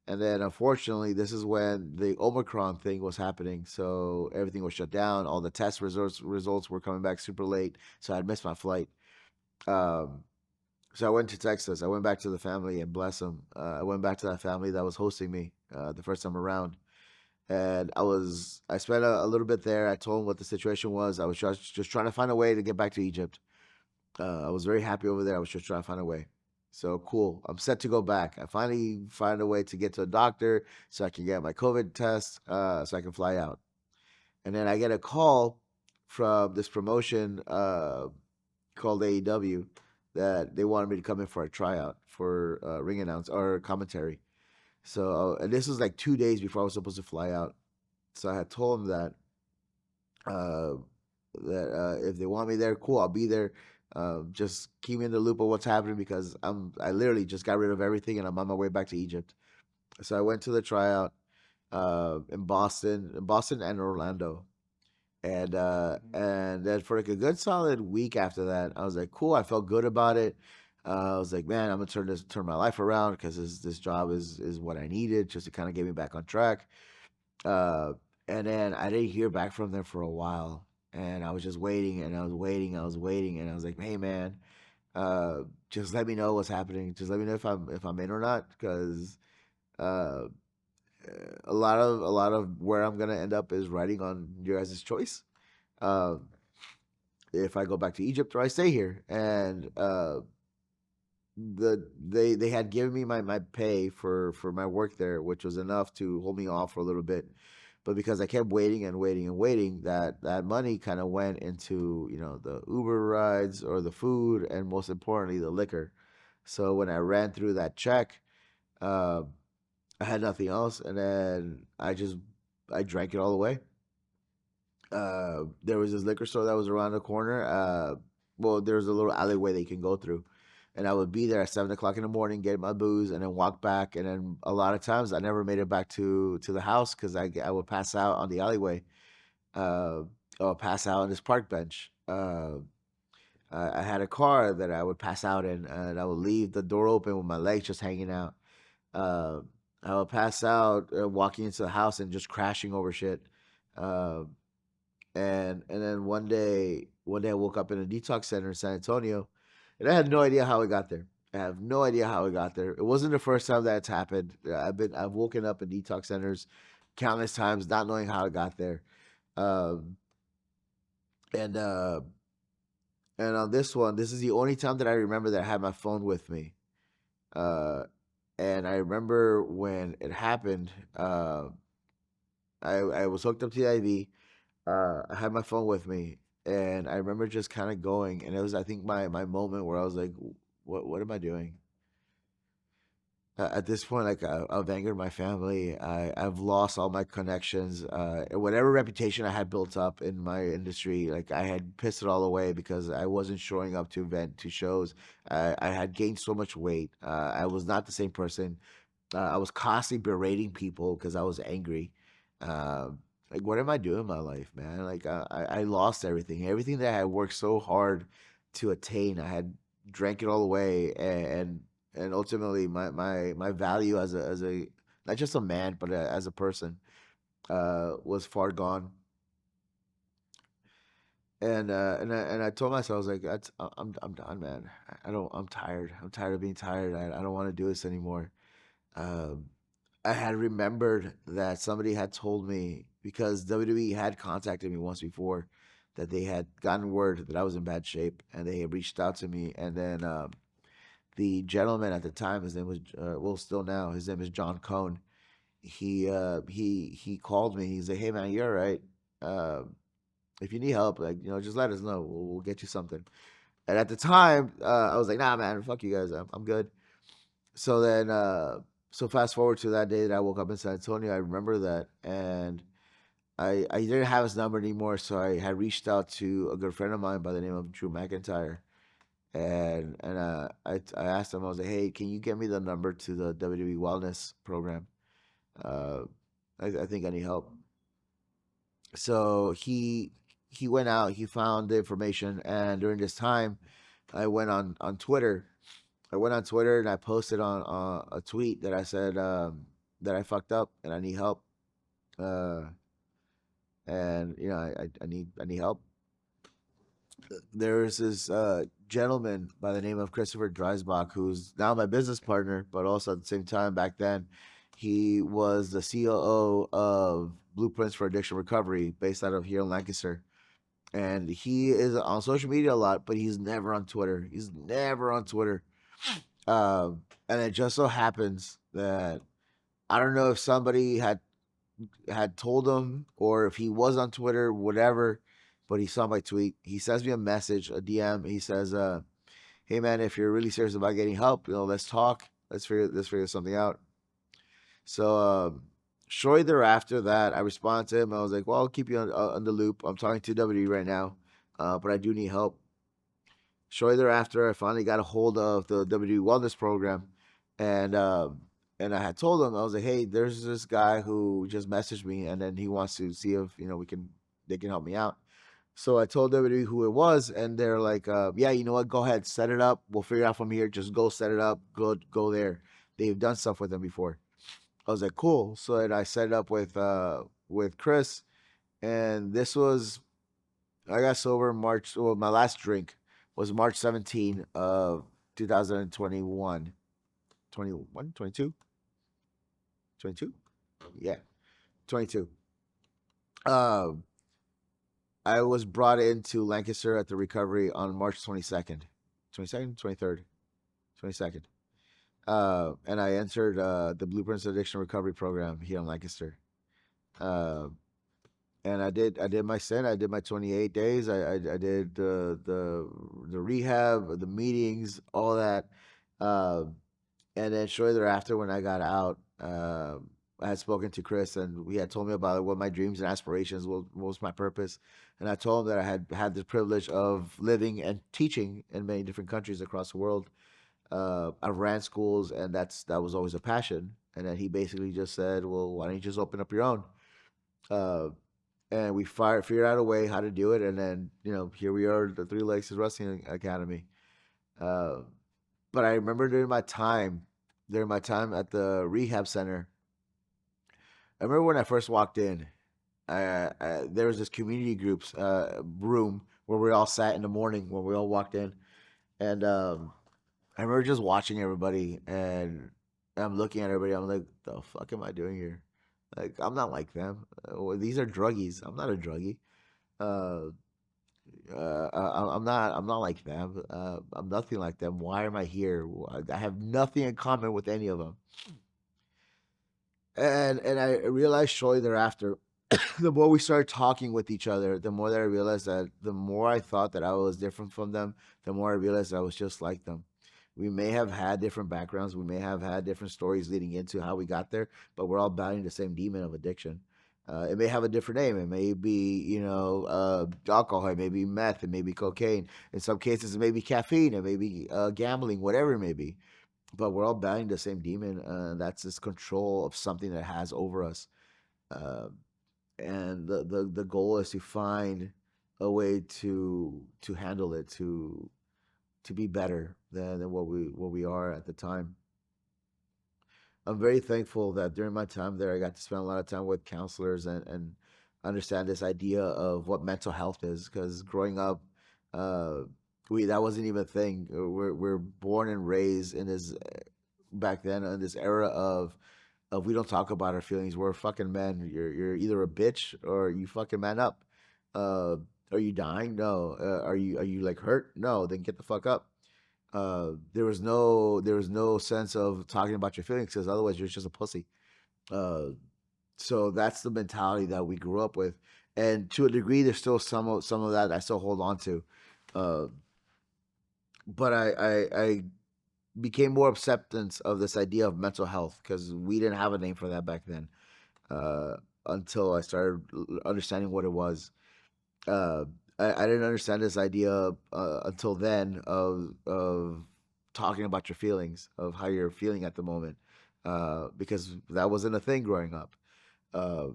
And then, unfortunately, this is when the Omicron thing was happening. So everything was shut down. All the test results were coming back super late. So I had missed my flight. Um, so I went to Texas. I went back to the family, and bless them. I went back to that family that was hosting me the first time around, and I spent a little bit there. I told them what the situation was. I was just trying to find a way to get back to Egypt. I was very happy over there. I was just trying to find a way. So cool. I'm set to go back. I finally find a way to get to a doctor so I can get my COVID test, so I can fly out. And then I get a call from this promotion called AEW that they wanted me to come in for a tryout for ring announce or commentary. So and this was like 2 days before I was supposed to fly out. So I had told them uh, that if they want me there, cool, I'll be there. Just keep me in the loop of what's happening because I literally just got rid of everything and I'm on my way back to Egypt. So I went to the tryout in Boston and Orlando. And then for like a good solid week after that, I was like, cool. I felt good about it. I was like, man, I'm gonna turn my life around because this job is what I needed just to kind of get me back on track. Uh, and then I didn't hear back from them for a while, and I was just waiting, and I was waiting, I was waiting, and I was like, hey man, just let me know what's happening. Just let me know if I'm in or not, because uh, a lot of where I'm gonna end up is riding on your guys' choice. Um, if I go back to Egypt or I stay here. And they had given me my pay for my work there, which was enough to hold me off for a little bit. But because I kept waiting and waiting and waiting, that money kind of went into the Uber rides or the food, and most importantly the liquor. So when I ran through that check, uh, I had nothing else, and then I drank it all away. There was this liquor store that was around the corner. Well, there's a little alleyway that you can go through, and I would be there at 7 o'clock in the morning, get my booze, and then walk back. And then a lot of times I never made it back to the house because I would pass out on the alleyway, uh, or pass out on this park bench. I had a car that I would pass out in, and I would leave the door open with my legs just hanging out. Uh, I would pass out walking into the house and just crashing over shit. Uh, and then one day I woke up in a detox center in San Antonio, and I had no idea how I got there. I have no idea how I got there. It wasn't the first time that's happened. I've woken up in detox centers countless times, not knowing how I got there. Um, and uh, and on this one, this is the only time that I remember that I had my phone with me. Uh, and I remember when it happened. I was hooked up to the IV. I had my phone with me, and I remember just kind of going, and it was I think my moment where I was like, what am I doing? At this point, like I've angered my family. I've lost all my connections. And whatever reputation I had built up in my industry, like I had pissed it all away because I wasn't showing up to shows. I had gained so much weight. I was not the same person. I was constantly berating people because I was angry. Like, what am I doing in my life, man? Like, I lost everything. Everything that I had worked so hard to attain, I had drank it all away, and ultimately, my value as a not just a man, but as a person, was far gone. And I told myself, I was like, I'm done, man. I don't. I'm tired. I'm tired of being tired. I don't want to do this anymore. Um, I had remembered that somebody had told me because WWE had contacted me once before that they had gotten word that I was in bad shape and they had reached out to me. And then the gentleman at the time, his name was well, still now, his name is John Cohn. He called me. He's like, "Hey man, you're all right. Um, if you need help, like just let us know. We'll get you something." And at the time, I was like, "Nah, man, fuck you guys. I'm good." So then, so fast forward to that day that I woke up in San Antonio, I remember that, and I didn't have his number anymore, so I had reached out to a good friend of mine by the name of Drew McIntyre, and I asked him, I was like, hey, can you get me the number to the WWE Wellness program? Uh, I think I need help. So he went out, he found the information, and during this time, I went on Twitter. I went on Twitter and I posted on a tweet that I said that I fucked up and I need help. Uh, and you know, I need help. There's this gentleman by the name of Christopher Dreisbach, who's now my business partner, but also at the same time back then, he was the COO of Blueprints for Addiction Recovery, based out of here in Lancaster. And he is on social media a lot, but he's never on Twitter. He's never on Twitter. And it just so happens that I don't know if somebody had told him or if he was on Twitter, whatever. But he saw my tweet. He sends me a message, a DM. He says, "Hey man, if you're really serious about getting help, let's talk. Let's figure something out." So shortly thereafter that, I responded to him. I was like, "Well, I'll keep you on the loop. I'm talking to WWE right now, but I do need help." Shortly thereafter, I finally got a hold of the WWE Wellness Program, and and I had told them, I was like, "Hey, there's this guy who just messaged me, and then he wants to see if we can they can help me out." So I told WWE who it was, and they're like, "Yeah, you know what? Go ahead, set it up. We'll figure it out from here. Just go set it up. Go there. They've done stuff with them before." I was like, "Cool." So then I set it up with Chris, and this was I got sober in March. Well, my last drink was March 17 of 2021. 21, 22, 22. Yeah, 22. Um, I was brought into Lancaster at the recovery on March 22nd, 22nd, 23rd, 22nd. And I entered the Blueprints Addiction Recovery Program here in Lancaster. Uh, and I did my stint. I did my 28 days. I did the rehab, the meetings, all that. Uh, and then shortly thereafter, when I got out, I had spoken to Chris, and he had told me about what my dreams and aspirations, what was my purpose. And I told him that I had had the privilege of living and teaching in many different countries across the world. I ran schools, and that was always a passion. And then he basically just said, "Well, why don't you just open up your own?" Uh, and we figured out a way how to do it, and then here we are, the Three Legs Wrestling Academy. Uh, but I remember during my time at the rehab center, I remember when I first walked in, there was this community groups room where we all sat in the morning when we all walked in, and I remember just watching everybody, and I'm looking at everybody. I'm like, the fuck am I doing here? Like, I'm not like them. These are druggies. I'm not a druggie. Uh, I'm not like them. I'm nothing like them. Why am I here? I have nothing in common with any of them. And I realized shortly thereafter, the more we started talking with each other, the more that I realized that the more I thought that I was different from them, the more I realized I was just like them. We may have had different backgrounds, we may have had different stories leading into how we got there, but we're all battling the same demon of addiction. It may have a different name. It may be, alcohol. It may be meth. It may be cocaine. In some cases, it may be caffeine. It may be gambling. Whatever it may be, but we're all battling the same demon. That's this control of something that has over us. Uh, and the goal is to find a way to handle it, to be better than what we are at the time. I'm very thankful that during my time there, I got to spend a lot of time with counselors and understand this idea of what mental health is. Because growing up, uh, we that wasn't even a thing. We're born and raised in this back then in this era of we don't talk about our feelings. We're fucking men. You're either a bitch or you fucking man up. Uh, are you dying? No. Are you like hurt? No. Then get the fuck up. There was no sense of talking about your feelings because otherwise you're just a pussy. Uh, so that's the mentality that we grew up with, and to a degree, there's still some of that I still hold on to. Uh, but I became more acceptance of this idea of mental health because we didn't have a name for that back then. Until I started understanding what it was. Uh, I didn't understand this idea until then of talking about your feelings, of how you're feeling at the moment. because that wasn't a thing growing up. Uh,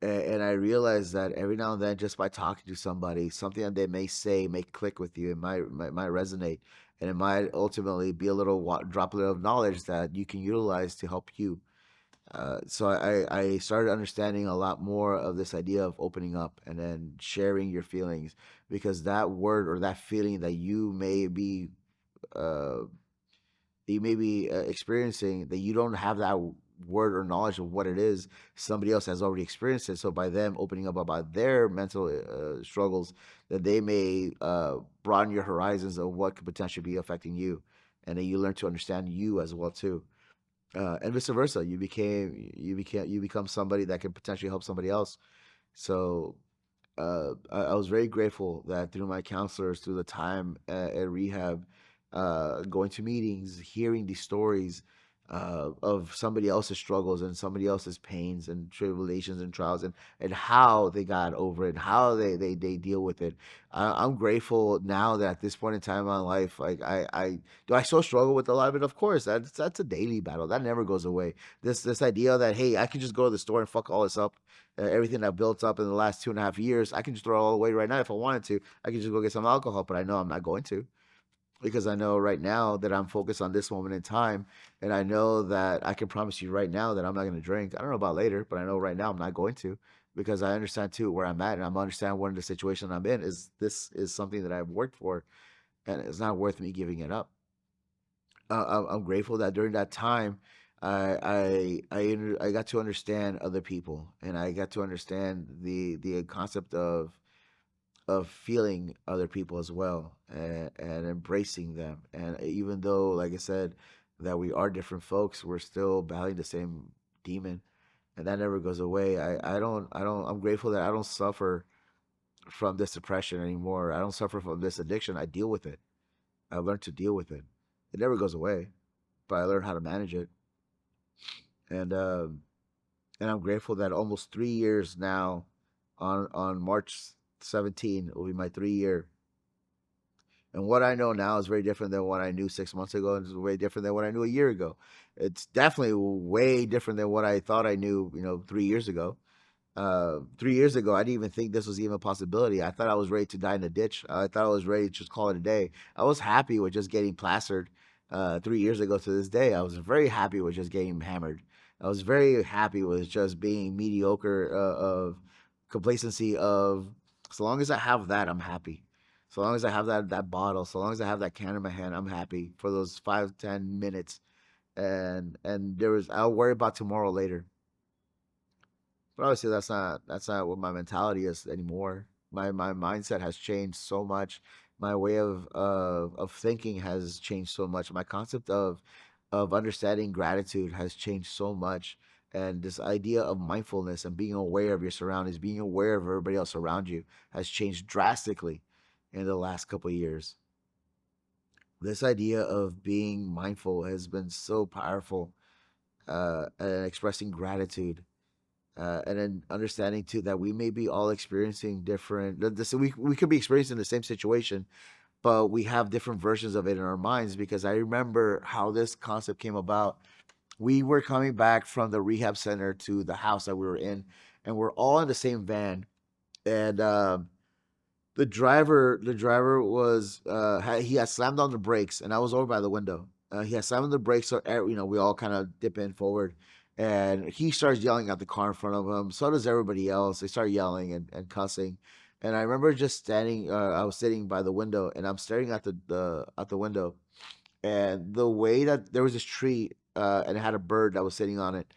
and I realized that every now and then, just by talking to somebody, something that they may say may click with you, it might resonate, and it might ultimately be a little droplet of knowledge that you can utilize to help you. So I started understanding a lot more of this idea of opening up and then sharing your feelings, because that word or that feeling that uh, you may be experiencing, that you don't have that word or knowledge of what it is, somebody else has already experienced it. So by them opening up about their mental struggles, that they may broaden your horizons of what could potentially be affecting you, and then you learn to understand you as well too. And vice versa, you become somebody that can potentially help somebody else. So I was very grateful that through my counselors, through the time at rehab, going to meetings, hearing these stories of somebody else's struggles and somebody else's pains and tribulations and trials, and how they got over it, and how they deal with it. I'm grateful now that at this point in time in my life, like I still struggle with a lot of it. Of course, that's a daily battle that never goes away. This idea that, hey, I can just go to the store and fuck all this up, everything I built up in the last 2.5 years, I can just throw it all away right now if I wanted to. I can just go get some alcohol, but I know I'm not going to, because I know right now that I'm focused on this moment in time, and I know that I can promise you right now that I'm not going to drink. I don't know about later, but I know right now I'm not going to, because I understand too where I'm at, and I'm understand one of the situation I'm in is this is something that I've worked for, and it's not worth me giving it up. I'm grateful that during that time, I got to understand other people, and I got to understand the concept of feeling other people as well, and embracing them. And even though, like I said, that we are different folks, we're still battling the same demon, and that never goes away. I'm grateful that I don't suffer from this depression anymore. I don't suffer from this addiction. I deal with it. I learned to deal with it. It never goes away, but I learned how to manage it. And and I'm grateful that almost 3 years now, on March 17 will be my 3 year. And what I know now is very different than what I knew 6 months ago, and it's way different than what I knew a year ago. It's definitely way different than what I thought I knew, 3 years ago. 3 years ago, I didn't even think this was even a possibility. I thought I was ready to die in a ditch. I thought I was ready to just call it a day. I was happy with just getting plastered. 3 years ago to this day, I was very happy with just getting hammered. I was very happy with just being mediocre, of complacency of, so long as I have that, I'm happy. So long as I have that bottle, so long as I have that can in my hand, I'm happy for those 5-10 minutes. And I'll worry about tomorrow later. But obviously, that's not what my mentality is anymore. My mindset has changed so much. My way of thinking has changed so much. My concept of understanding gratitude has changed so much. And this idea of mindfulness and being aware of your surroundings, being aware of everybody else around you, has changed drastically in the last couple of years. This idea of being mindful has been so powerful, and expressing gratitude, and then understanding too that we may be all experiencing different. We could be experiencing the same situation, but we have different versions of it in our minds. Because I remember how this concept came about. We were coming back from the rehab center to the house that we were in, and we're all in the same van. And the driver was he had slammed on the brakes, and I was over by the window. He had slammed on the brakes, so we all kind of dip in forward, and he starts yelling at the car in front of him. So does everybody else. They start yelling and cussing, and I remember just standing. I was sitting by the window, and I'm staring at the window, and the way that there was this tree, and it had a bird that was sitting on it,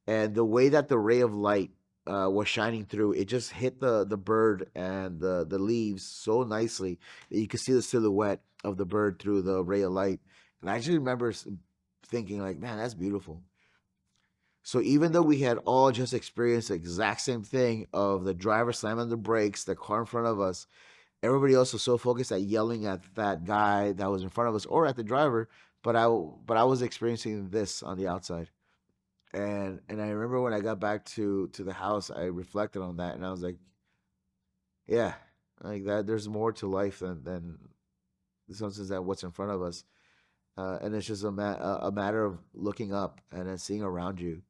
and the way that the ray of light was shining through, it just hit the bird and the leaves so nicely that you could see the silhouette of the bird through the ray of light. And I just remember thinking, like, man, that's beautiful. So even though we had all just experienced the exact same thing of the driver slamming the brakes, the car in front of us, everybody else was so focused at yelling at that guy that was in front of us or at the driver, but I was experiencing this on the outside. And I remember when I got back to the house, I reflected on that, and I was like, yeah, like that. There's more to life than the substance that what's in front of us. And it's just a matter of looking up and then seeing around you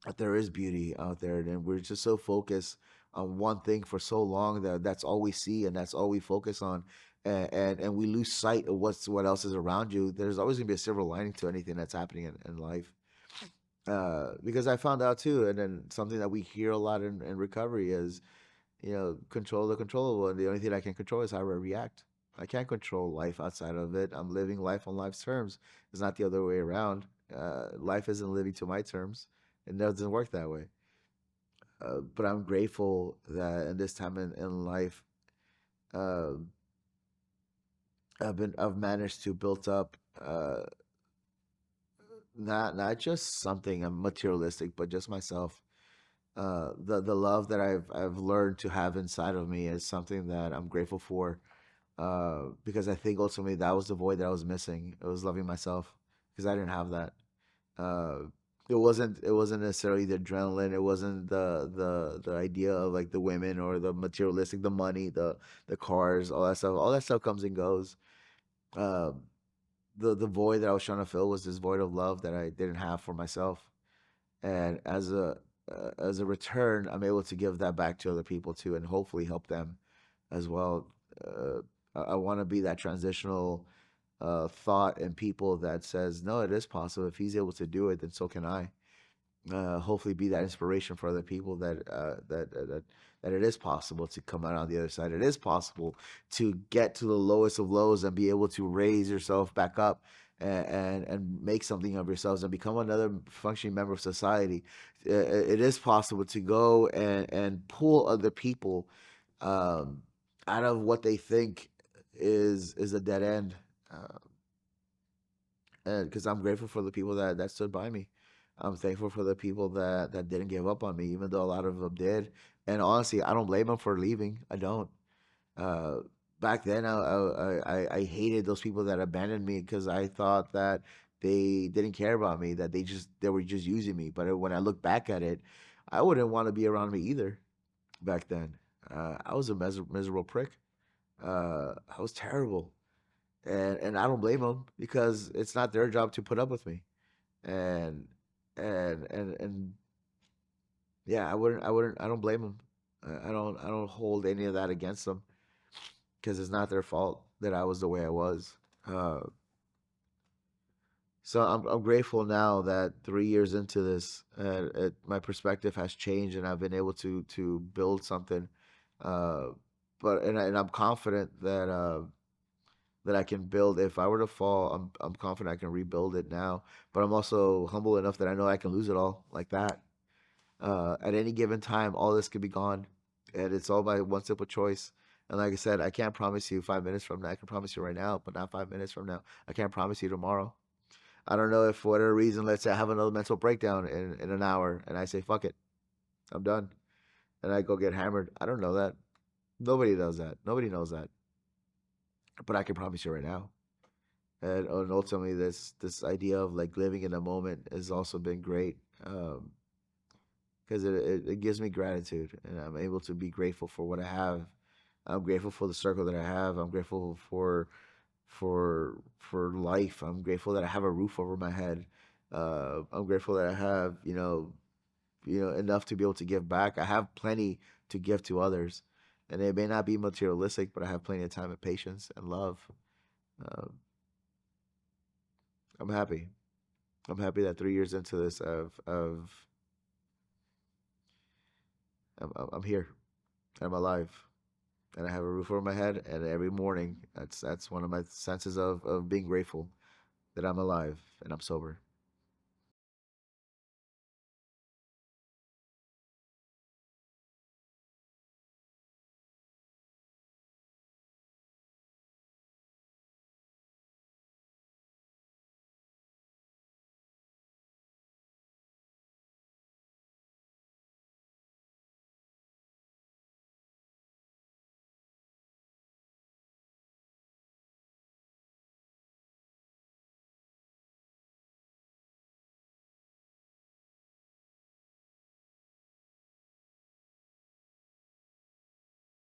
that there is beauty out there, and we're just so focused on one thing for so long that that's all we see and that's all we focus on, and we lose sight of what else is around you. There's always gonna be a silver lining to anything that's happening in life. Because I found out too, and then something that we hear a lot in recovery is, control the controllable, and the only thing I can control is how I react. I can't control life outside of it. I'm living life on life's terms. It's not the other way around. Life isn't living to my terms. It doesn't work that way. But I'm grateful that in this time in life, uh, I've managed to build up not just something materialistic, but just myself. The love that I've learned to have inside of me is something that I'm grateful for. Because I think ultimately that was the void that I was missing. It was loving myself because I didn't have that. Uh, it wasn't necessarily the adrenaline. It wasn't the idea of like the women or the materialistic, the money, the cars, all that stuff. All that stuff comes and goes. Um, the void that I was trying to fill was this void of love that I didn't have for myself. And as a return, I'm able to give that back to other people too, and hopefully help them as well. Uh, I want to be that transitional thought in people that says, no, it is possible. If he's able to do it, then so can I. Hopefully, be that inspiration for other people that it is possible to come out on the other side. It is possible to get to the lowest of lows and be able to raise yourself back up and make something of yourselves and become another functioning member of society. It is possible to go and pull other people um, out of what they think is a dead end. Uh, and because I'm grateful for the people that stood by me. I'm thankful for the people that didn't give up on me, even though a lot of them did. And honestly, I don't blame them for leaving. I don't. Uh, Back then, I hated those people that abandoned me because I thought that they didn't care about me, that they were just using me. But when I look back at it, I wouldn't want to be around me either back then. I was a miserable prick. I was terrible, and I don't blame them because it's not their job to put up with me. And and yeah, I don't blame them. I don't hold any of that against them because it's not their fault that I was the way I was. Uh, so I'm grateful now that 3 years into this, my perspective has changed and I've been able to build something. Uh, and I'm confident that I can build. If I were to fall, I'm confident I can rebuild it now. But I'm also humble enough that I know I can lose it all like that. At any given time, all this could be gone, and it's all by one simple choice. And like I said, I can't promise you 5 minutes from now. I can promise you right now, but not 5 minutes from now. I can't promise you tomorrow. I don't know if for whatever reason, let's say I have another mental breakdown in an hour, and I say fuck it, I'm done, and I go get hammered. I don't know that. Nobody does that. Nobody knows that. But I can promise you right now. And ultimately, this idea of like living in a moment has also been great. Because it gives me gratitude and I'm able to be grateful for what I have. I'm grateful for the circle that I have. I'm grateful for life. I'm grateful that I have a roof over my head. I'm grateful that I have enough to be able to give back. I have plenty to give to others, and it may not be materialistic, but I have plenty of time and patience and love. Uh, I'm happy. I'm happy that 3 years into this, I'm here. I'm alive. And I have a roof over my head. And every morning, that's one of my senses of being grateful that I'm alive and I'm sober.